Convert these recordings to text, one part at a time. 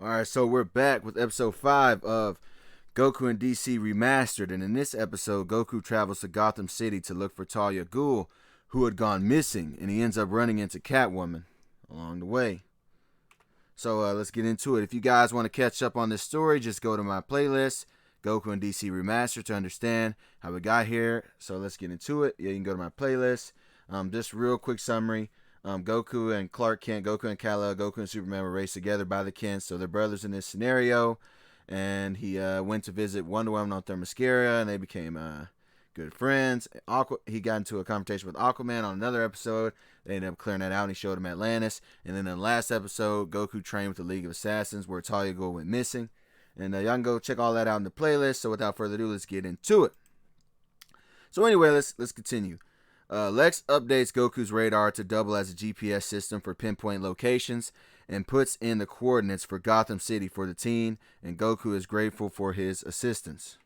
Alright, so we're back with episode 5 of Goku and DC Remastered. And in this episode, Goku travels to Gotham City to look for Talia Ghul, who had gone missing, and he ends up running into Catwoman along the way. So let's get into it. If you guys want to catch up on this story, just go to my playlist, Goku and DC Remastered, to understand how we got here. So let's get into it. Yeah, you can go to my playlist. Just real quick summary. Goku and Clark Kent, Goku and Kal-el, Goku and Superman were raised together by the Kents, so they're brothers in this scenario. And he went to visit Wonder Woman on Themyscira, and they became good friends. He got into a confrontation with Aquaman on another episode. They ended up clearing that out, and he showed him Atlantis. And then in the last episode, Goku trained with the League of Assassins, where Talia Ghul went missing. And y'all can go check all that out in the playlist. So without further ado, let's get into it. So anyway, let's continue. Lex updates Goku's radar to double as a GPS system for pinpoint locations and puts in the coordinates for Gotham City for the teen, and Goku is grateful for his assistance.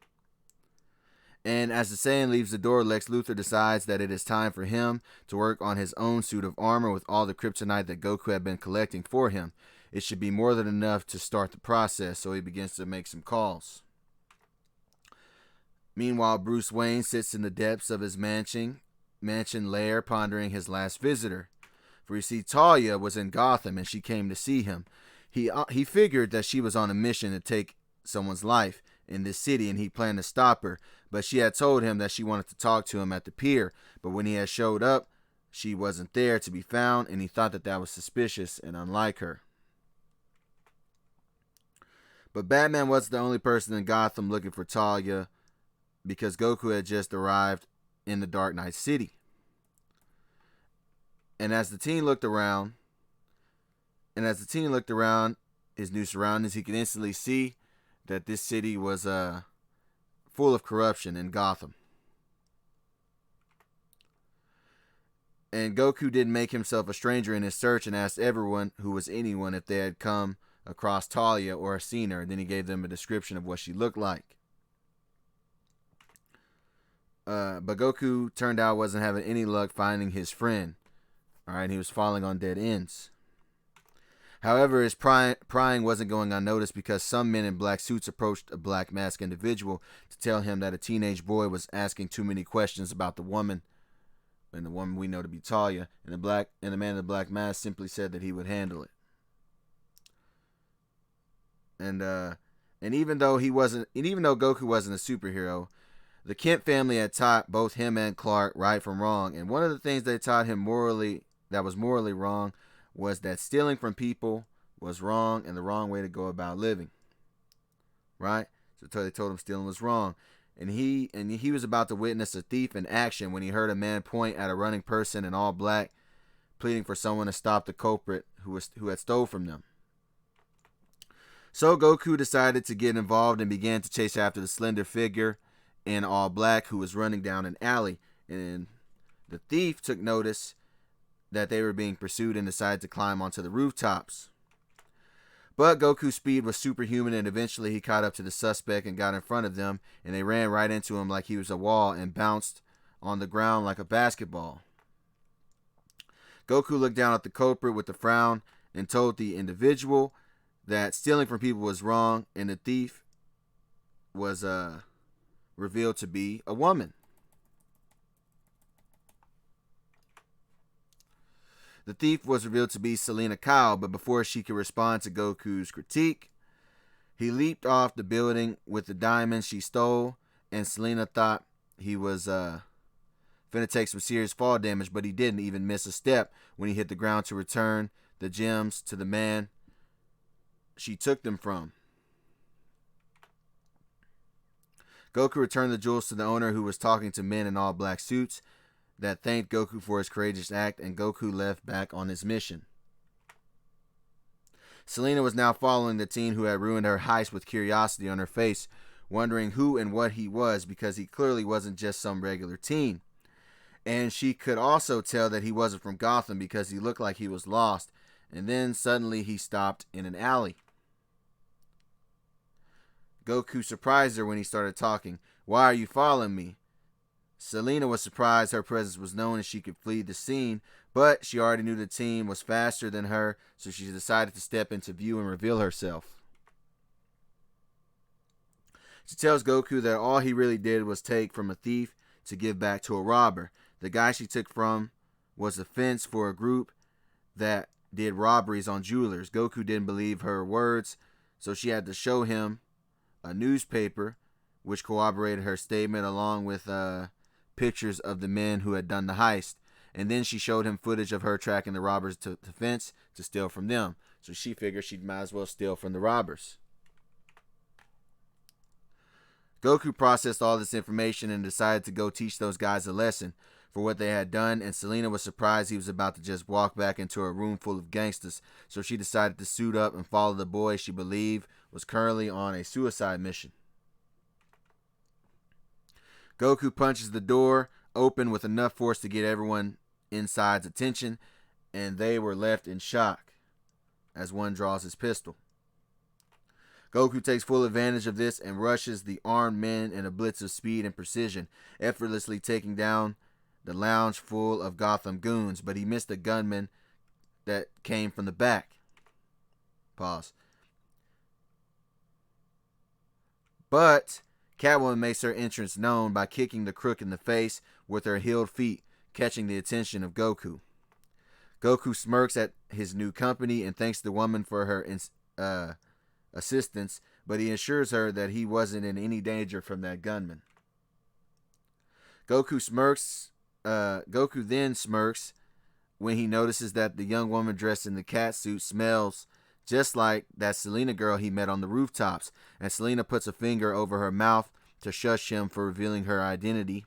And as the Saiyan leaves the door, Lex Luthor decides that it is time for him to work on his own suit of armor with all the kryptonite that Goku had been collecting for him. It should be more than enough to start the process, so he begins to make some calls. Meanwhile, Bruce Wayne sits in the depths of his mansion lair, pondering his last visitor. For you see, Talia was in Gotham and she came to see him. He figured that she was on a mission to take someone's life in this city, and he planned to stop her. But she had told him that she wanted to talk to him at the pier. But when he had showed up, she wasn't there to be found, and he thought that that was suspicious and unlike her. But Batman wasn't the only person in Gotham looking for Talia, because Goku had just arrived in the Dark Knight City. And as the teen looked around his new surroundings, he could instantly see that this city was full of corruption in Gotham. And Goku didn't make himself a stranger in his search and asked everyone who was anyone if they had come across Talia or seen her. And then he gave them a description of what she looked like. But Goku turned out wasn't having any luck finding his friend. Alright, he was falling on dead ends. However, his prying wasn't going unnoticed, because some men in black suits approached a black masked individual to tell him that a teenage boy was asking too many questions about the woman, and the woman we know to be Talia, and the man in the black mask simply said that he would handle it. And even though Goku wasn't a superhero, the Kent family had taught both him and Clark right from wrong, and one of the things they taught him that was morally wrong was that stealing from people was wrong and the wrong way to go about living. Right? So they told him stealing was wrong. And he was about to witness a thief in action when he heard a man point at a running person in all black, pleading for someone to stop the culprit who had stole from them. So Goku decided to get involved and began to chase after the slender figure in all black who was running down an alley. And the thief took notice that they were being pursued and decided to climb onto the rooftops. But Goku's speed was superhuman, and eventually he caught up to the suspect and got in front of them, and they ran right into him like he was a wall and bounced on the ground like a basketball. Goku looked down at the culprit with a frown and told the individual that stealing from people was wrong, and the thief was revealed to be a woman. The thief was revealed to be Selena Kyle, but before she could respond to Goku's critique, he leaped off the building with the diamonds she stole, and Selena thought he was finna take some serious fall damage, but he didn't even miss a step when he hit the ground to return the gems to the man she took them from. Goku returned the jewels to the owner, who was talking to men in all black suits that thanked Goku for his courageous act, and Goku left back on his mission. Selena was now following the teen who had ruined her heist with curiosity on her face, wondering who and what he was, because he clearly wasn't just some regular teen. And she could also tell that he wasn't from Gotham because he looked like he was lost. And then suddenly he stopped in an alley. Goku surprised her when he started talking. "Why are you following me?" Selena was surprised her presence was known and she could flee the scene, but she already knew the teen was faster than her, so she decided to step into view and reveal herself. She tells Goku that all he really did was take from a thief to give back to a robber. The guy she took from was a fence for a group that did robberies on jewelers. Goku didn't believe her words, so she had to show him a newspaper which corroborated her statement, along with pictures of the men who had done the heist. And then she showed him footage of her tracking the robbers to the fence to steal from them. So she figured she might as well steal from the robbers. Goku processed all this information and decided to go teach those guys a lesson for what they had done, and Selena was surprised he was about to just walk back into a room full of gangsters, so she decided to suit up and follow the boy she believed was currently on a suicide mission. Goku punches the door open with enough force to get everyone inside's attention, and they were left in shock as one draws his pistol. Goku takes full advantage of this and rushes the armed men in a blitz of speed and precision, effortlessly taking down the lounge full of Gotham goons, but he missed a gunman that came from the back. Pause. But Catwoman makes her entrance known by kicking the crook in the face with her heeled feet, catching the attention of Goku. Goku smirks at his new company and thanks the woman for her assistance, but he assures her that he wasn't in any danger from that gunman. Goku then smirks when he notices that the young woman dressed in the cat suit smells just like that Selena girl he met on the rooftops, and Selena puts a finger over her mouth to shush him for revealing her identity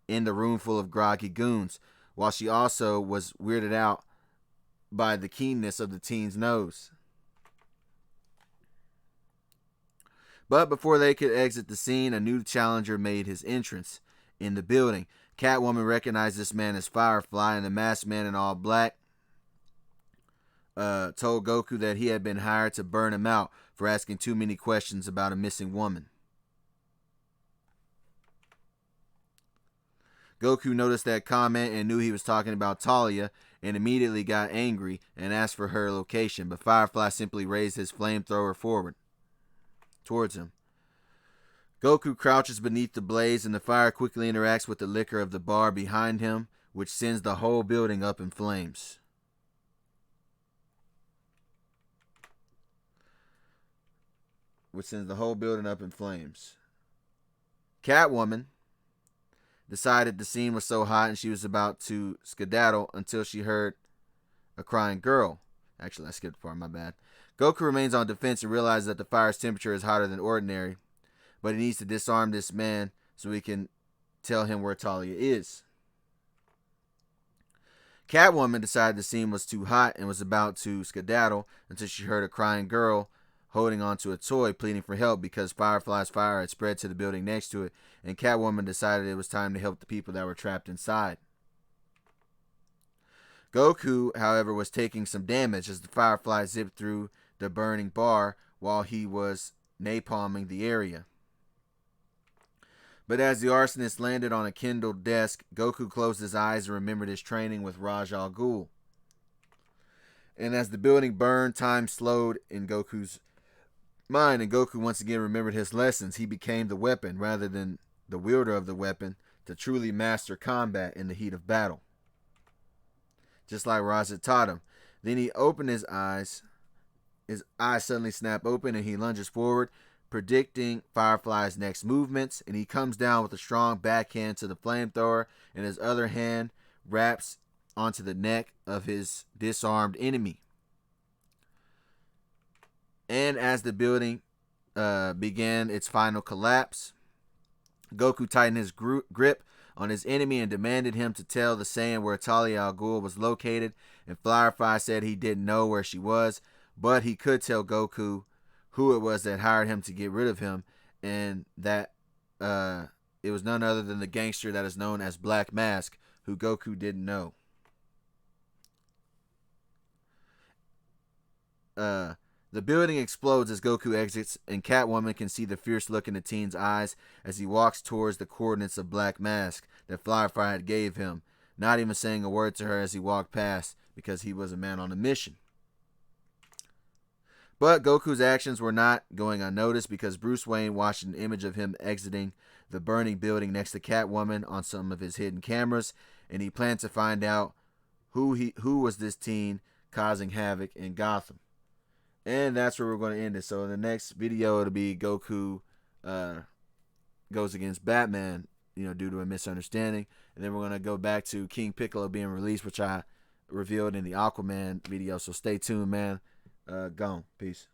in the room full of groggy goons, while she also was weirded out by the keenness of the teen's nose. But before they could exit the scene, a new challenger made his entrance in the building. Catwoman recognized this man as Firefly, and the masked man in all black told Goku that he had been hired to burn him out for asking too many questions about a missing woman. Goku noticed that comment and knew he was talking about Talia, and immediately got angry and asked for her location, but Firefly simply raised his flamethrower forward towards him. Goku crouches beneath the blaze, and the fire quickly interacts with the liquor of the bar behind him, which sends the whole building up in flames. Catwoman decided the scene was so hot and she was about to skedaddle until she heard a crying girl. Actually, I skipped a part, my bad. Goku remains on defense and realizes that the fire's temperature is hotter than ordinary, but he needs to disarm this man so he can tell him where Talia is. Catwoman decided the scene was too hot and was about to skedaddle until she heard a crying girl holding onto a toy pleading for help because Firefly's fire had spread to the building next to it, and Catwoman decided it was time to help the people that were trapped inside. Goku, however, was taking some damage as the Firefly zipped through the burning bar while he was napalming the area. But as the arsonist landed on a kindled desk, Goku closed his eyes and remembered his training with Raj Al Ghul. And as the building burned, time slowed in Goku's mind, and Goku once again remembered his lessons. He became the weapon rather than the wielder of the weapon to truly master combat in the heat of battle, just like Raj had taught him. Then he opened his eyes. His eyes suddenly snap open and he lunges forward, predicting Firefly's next movements, and he comes down with a strong backhand to the flamethrower, and his other hand wraps onto the neck of his disarmed enemy. And as the building began its final collapse, Goku tightened his grip on his enemy and demanded him to tell the Saiyan where Talia al Ghul was located, and Firefly said he didn't know where she was, but he could tell Goku who it was that hired him to get rid of him, and that it was none other than the gangster that is known as Black Mask, who Goku didn't know. The building explodes as Goku exits, and Catwoman can see the fierce look in the teen's eyes as he walks towards the coordinates of Black Mask that Firefly had gave him, not even saying a word to her as he walked past because he was a man on a mission. But Goku's actions were not going unnoticed because Bruce Wayne watched an image of him exiting the burning building next to Catwoman on some of his hidden cameras, and he planned to find out who was this teen causing havoc in Gotham. And that's where we're going to end it. So in the next video, it'll be Goku goes against Batman, due to a misunderstanding. And then we're going to go back to King Piccolo being released, which I revealed in the Aquaman video. So stay tuned, man. Gone. Peace.